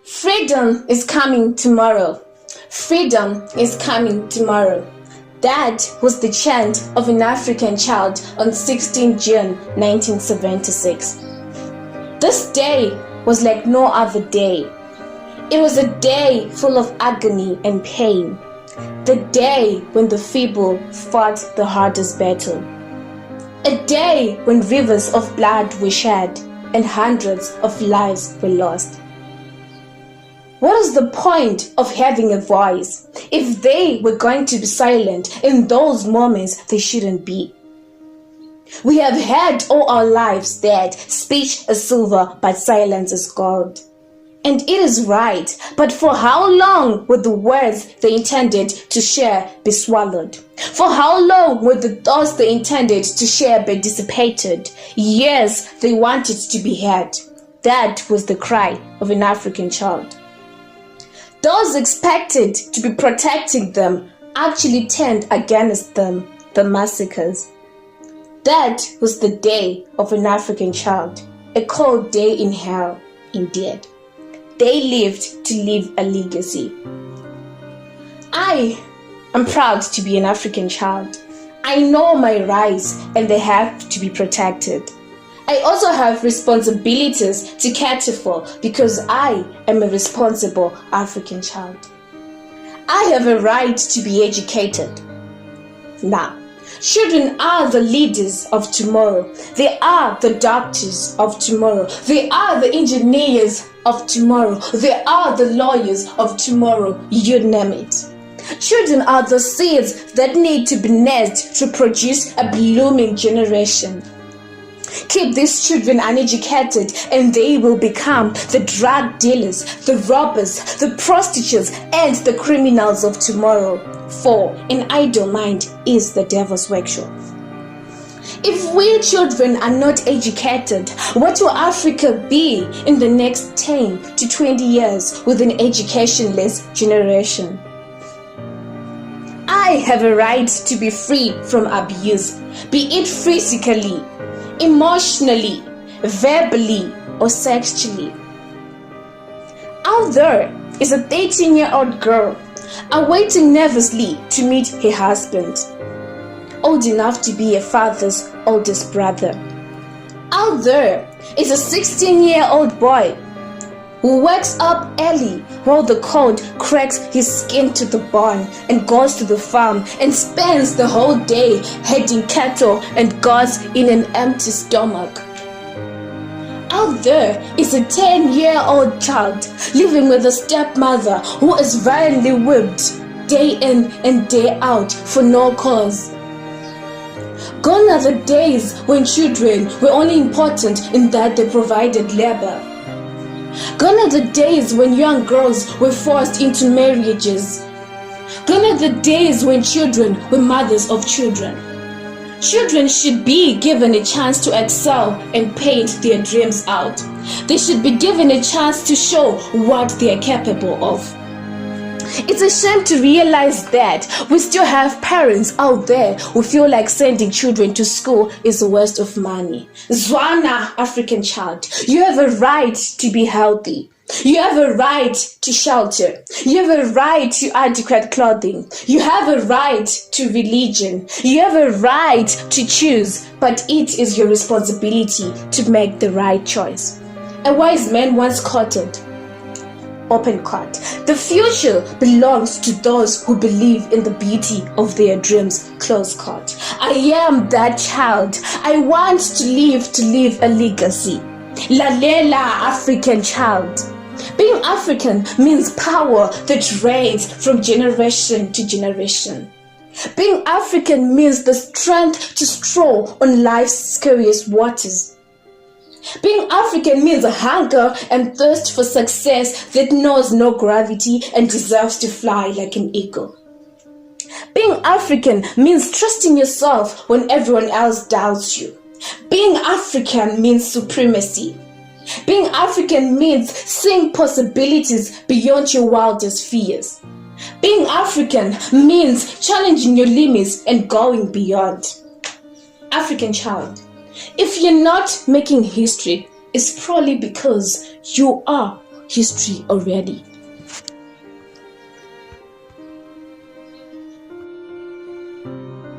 Freedom is coming tomorrow. Freedom is coming tomorrow. That was the chant of an African child on 16 June 1976. This day was like no other day. It was a day full of agony and pain. The day when the feeble fought the hardest battle. A day when rivers of blood were shed and hundreds of lives were lost. What is the point of having a voice if they were going to be silent in those moments they shouldn't be? We have heard all our lives that speech is silver but silence is gold. And it is right, but for how long would the words they intended to share be swallowed? For how long would the thoughts they intended to share be dissipated? Yes, they wanted to be heard. That was the cry of an African child. Those expected to be protecting them actually turned against them, the massacres. That was the day of an African child, a cold day in hell, indeed. They lived to leave a legacy. I am proud to be an African child. I know my rights and they have to be protected. I also have responsibilities to cater for because I am a responsible African child. I have a right to be educated. Now, children are the leaders of tomorrow. They are the doctors of tomorrow. They are the engineers of tomorrow. They are the lawyers of tomorrow. You name it. Children are the seeds that need to be nursed to produce a blooming generation. Keep these children uneducated and they will become the drug dealers, the robbers, the prostitutes, and the criminals of tomorrow. For an idle mind is the devil's workshop. If we children are not educated, what will Africa be in the next 10 to 20 years with an educationless generation? I have a right to be free from abuse, be it physically, emotionally, verbally, or sexually. Out there is a 13-year-old girl awaiting nervously to meet her husband, old enough to be a father's oldest brother. Out there is a 16-year-old boy who wakes up early while the cold cracks his skin to the bone and goes to the farm and spends the whole day herding cattle and goats in an empty stomach. Out there is a 10-year-old child living with a stepmother who is violently whipped day in and day out for no cause. Gone are the days when children were only important in that they provided labor. Gone are the days when young girls were forced into marriages. Gone are the days when children were mothers of children. Children should be given a chance to excel and paint their dreams out. They should be given a chance to show what they are capable of. It's a shame to realize that we still have parents out there who feel like sending children to school is a waste of money. Zwana, African child, you have a right to be healthy. You have a right to shelter. You have a right to adequate clothing. You have a right to religion. You have a right to choose, but it is your responsibility to make the right choice. A wise man once quoted, open quote, "The future belongs to those who believe in the beauty of their dreams," close quote. I am that child. I want to leave a legacy. Lalela, African child. Being African means power that reigns from generation to generation. Being African means the strength to stroll on life's scariest waters. Being African means a hunger and thirst for success that knows no gravity and deserves to fly like an eagle. Being African means trusting yourself when everyone else doubts you. Being African means supremacy. Being African means seeing possibilities beyond your wildest fears. Being African means challenging your limits and going beyond. African child, if you're not making history, it's probably because you are history already.